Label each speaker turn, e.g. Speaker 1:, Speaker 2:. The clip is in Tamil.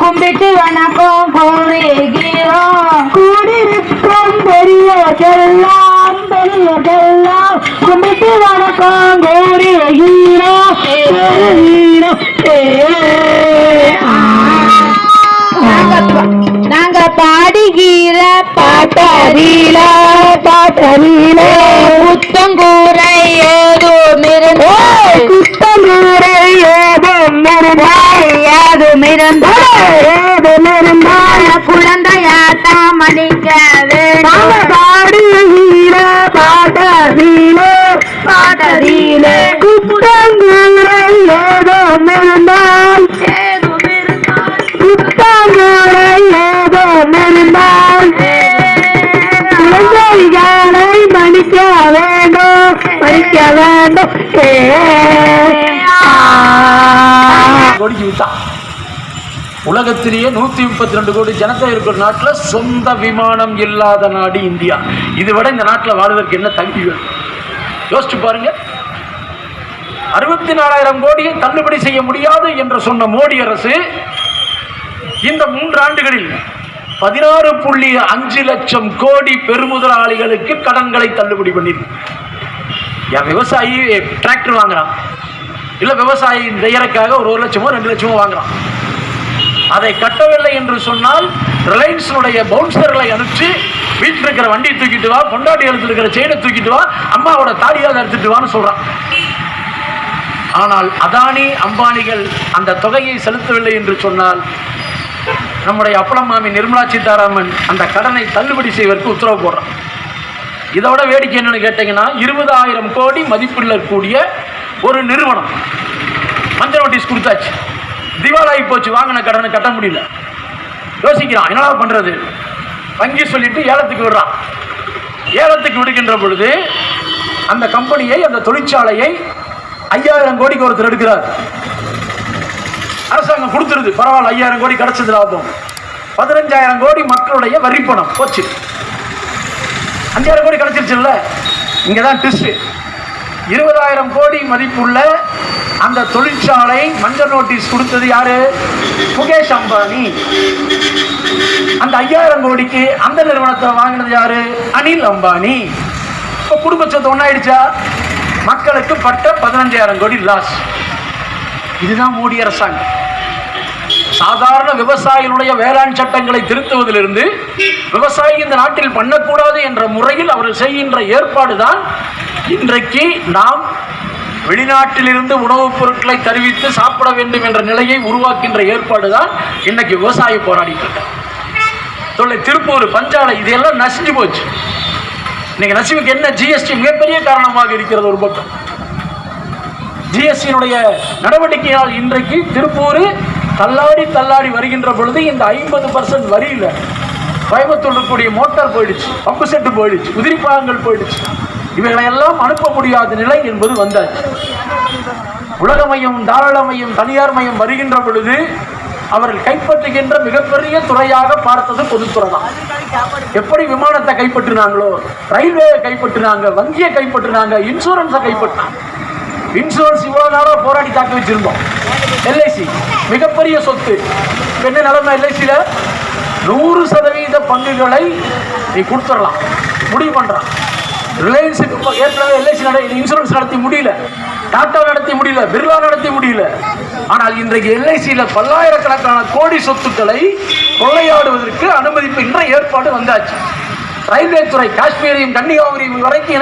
Speaker 1: கும்பிட்டு வணக்கம் கூறுகிறோம். கூடியிருக்கும் பெரியவர்களெல்லாம் கும்பிட்டு வணக்கம் கூறுகிறோம். நாங்க பாடுகிற பாட்டறில புத்தங்கூரை ஏதும் குத்தங்கூரை ஏதும் இருந்தால் குழந்தையாட்டம் மணிக்க வேண்டும். பாடுகிற பாட்டறில குத்தங்கூரை ஏதும் இருந்தால் குழந்தைகளை மணிக்க வேண்டும்.
Speaker 2: உலகத்திலேயே 132 கோடி ஜனத்தொகை இருக்கிற நாட்டில் சொந்த விமானம் இல்லாத நாடு இந்தியா. இதுவிட இந்த நாட்டில் வாழ்வதற்கு என்ன தகுதி வேணும்? யோசிச்சு பாருங்க. 64,000 கோடியை தள்ளுபடி செய்ய முடியாது என்று சொன்ன மோடி அரசு இந்த 3 ஆண்டுகளில் 16.5 லட்சம் கோடி பெருமுதலாளிகளுக்கு கடன்களை தள்ளுபடி பண்ணிருக்கு. விவசாயி டிராக்டர் வாங்குறான், இல்ல விவசாயி தயாரிக்காக ஒரு 1 லட்சமோ 2 லட்சமோ வாங்குறான். அதை கட்டவில்லை என்று சொன்னால் ரிலையன்ஸுடைய பவுன்சர்களை அனுப்பிச்சு வீட்டில் இருக்கிற வண்டியை தூக்கிட்டு வா, பொண்டாட்டி எழுத்துல இருக்கிற செயினை தூக்கிட்டு வா, அம்மாவோட தாலியாக எடுத்துட்டு வான்னு சொல்றான். ஆனால் அதானி அம்பானிகள் அந்த தொகையை செலுத்தவில்லை என்று சொன்னால் நம்முடைய அப்பளமாமி நிர்மலா சீதாராமன் அந்த கடனை தள்ளுபடி செய்வதற்கு உத்தரவு போடுறான். இதோட வேடிக்கை என்னன்னு கேட்டீங்கன்னா 20,000 கோடி மதிப்புள்ள கூடிய ஒரு நிறுவனம் மஞ்சள் நோட்டீஸ் கொடுத்தாச்சு, திவாலாகி போச்சு, வாங்கின கடனை கட்ட முடியல. யோசிக்கிறான், என்னடா பண்றது? வங்கி சொல்லிட்டு ஏலத்துக்கு விடுறான். ஏலத்துக்கு விடுகின்ற பொழுது அந்த கம்பெனியை, அந்த தொழிற்சாலையை 5,000 கோடிக்கு ஒருத்தர் எடுக்கிறார். அரசாங்கம் கொடுத்துருது, பரவாயில்ல, 5,000 கோடி கிடைச்சது லாபம். 15,000 கோடி மக்களுடைய வரி பணம் போச்சு. 5,000 கோடி கிடைச்சிருச்சுல்ல. இங்கதான் ட்விஸ்ட். 20,000 கோடி மதிப்புள்ள அந்த தொழிற்சாலை மஞ்சள் நோட்டீஸ் கொடுத்தது யாரு? முகேஷ் அம்பானி. அந்த 5,000 கோடிக்கு அந்த நிறுவனத்தை வாங்கினது யாரு? அனில் அம்பானி. இப்ப குடும்ப சொத்து ஒன்னாயிடுச்சா? மக்களுக்கு பட்ட 15,000 கோடி லாஸ். இதுதான் மோடி அரசாங்கம். சாதாரண விவசாயிகளுடைய வேளாண் சட்டங்களை திருத்துவதிலிருந்து விவசாயி இந்த நாட்டில் பண்ணக்கூடாது என்ற முறையில் அவர்கள் செய்கின்ற ஏற்பாடுதான் இன்றைக்கு நாம் வெளிநாட்டிலிருந்து உணவுப் பொருட்களை தருவித்து சாப்பிட வேண்டும் என்ற நிலையை உருவாக்கின்ற ஏற்பாடுதான் இன்னைக்கு விவசாயி போராடிட்டு இருக்க. திருப்பூர் பஞ்சாலை இதெல்லாம் நசிஞ்சு போச்சு. இன்னைக்கு நசிவுக்கு என்ன? ஜிஎஸ்டி மிகப்பெரிய காரணமாக இருக்கிறது. ஒரு பக்கம் ஜிஎஸ்டியினுடைய நடவடிக்கையால் இன்றைக்கு திருப்பூர் தள்ளாடி வருகின்ற பொழுது இந்த 50% வரியில் கோயம்புத்தூர் இருக்கக்கூடிய மோட்டார் போயிடுச்சு, பம்பு செட்டு போயிடுச்சு, உதிரிப்பாகங்கள் போயிடுச்சு. இவைகளெல்லாம் அனுப்ப முடியாத நிலை என்பது வந்தாச்சு. உலகமயம், தாராளமயம், தனியார் மையம் வருகின்ற பொழுது அவர்கள் கைப்பற்றுகின்ற மிகப்பெரிய துறையாக பார்த்தது பொதுத்துறை தான். எப்படி விமானத்தை கைப்பற்றினாங்களோ, ரயில்வே கைப்பற்றினாங்க, வங்கியை கைப்பற்றினாங்க, இன்சூரன்ஸை கைப்பற்றினாங்க. இன்சூரன்ஸ் இவ்வளவு நாளா போராடி தாக்கி வச்சிருந்தோம். எல்ஐசி மிகப்பெரிய சொத்து. என்ன நிலைமை எல்ஐசியில 100% பங்குகளை நீ கொடுத்துடலாம் முடிவு பண்றான். ரிலையன்ஸ் ஏற்கனவே எல்ஐசி இன்சூரன்ஸ் நடத்தி முடியல, டாடா நடத்தி முடியல, பிர்லா நடத்தி முடியல. ஆனால் இன்றைக்கு எல்ஐசியில பல்லாயிரக்கணக்கான கோடி சொத்துக்களை கொள்ளையாடுவதற்கு அனுமதிக்கின்ற ஏற்பாடு வந்தாச்சு. ரயில்வே துறை காஷ்மீரையும் கன்னியாகுமரி வரைக்கும்